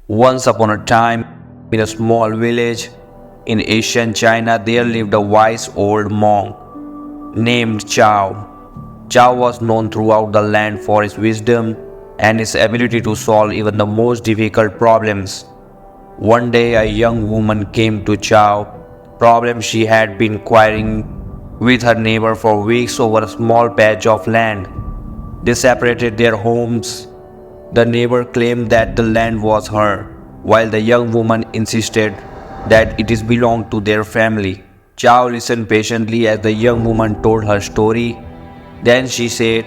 Once upon a time, in a small village in ancient China, there lived a wise old monk named Chao. Chao was known throughout the land for his wisdom and his ability to solve even the most difficult problems. One day, a young woman came to Chao, problem she had been quarreling with her neighbor for weeks over a small patch of land. They separated their homes. The neighbor claimed that the land was her, while the young woman insisted that it is belonged to their family. Chao listened patiently as the young woman told her story. Then she said,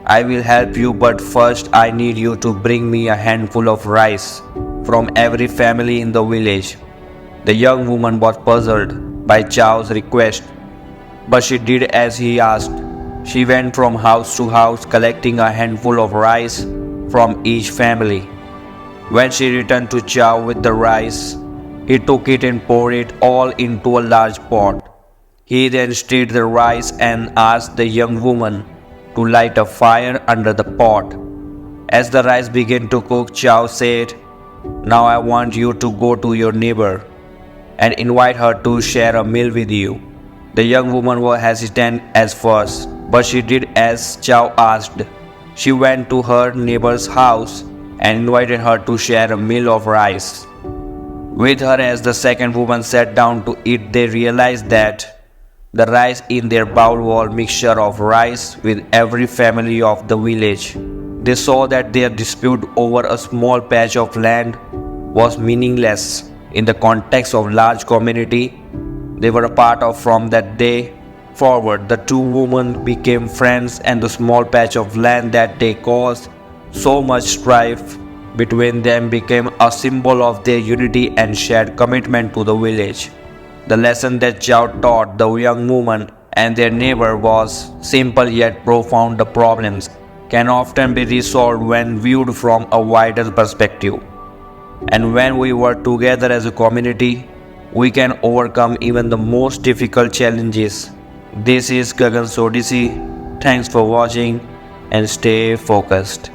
"I will help you, but first I need you to bring me a handful of rice from every family in the village." The young woman was puzzled by Chao's request, but she did as he asked. She went from house to house collecting a handful of rice from each family. When she returned to Chao with the rice, he took it and poured it all into a large pot. He then stirred the rice and asked the young woman to light a fire under the pot. As the rice began to cook, Chao said, "Now I want you to go to your neighbor and invite her to share a meal with you." The young woman was hesitant at first, but she did as Chao asked. She went to her neighbor's house and invited her to share a meal of rice with her. As the second woman sat down to eat, they realized that the rice in their bowl was a mixture of rice with every family of the village. They saw that their dispute over a small patch of land was meaningless in the context of large community they were a part of. From that day forward, the two women became friends, and the small patch of land that they caused so much strife between them became a symbol of their unity and shared commitment to the village. The lesson that Chao taught the young woman and their neighbor was simple yet profound. The problems can often be resolved when viewed from a wider perspective. And when we work together as a community, we can overcome even the most difficult challenges. This is Gagan's Odyssey. Thanks for watching and stay focused.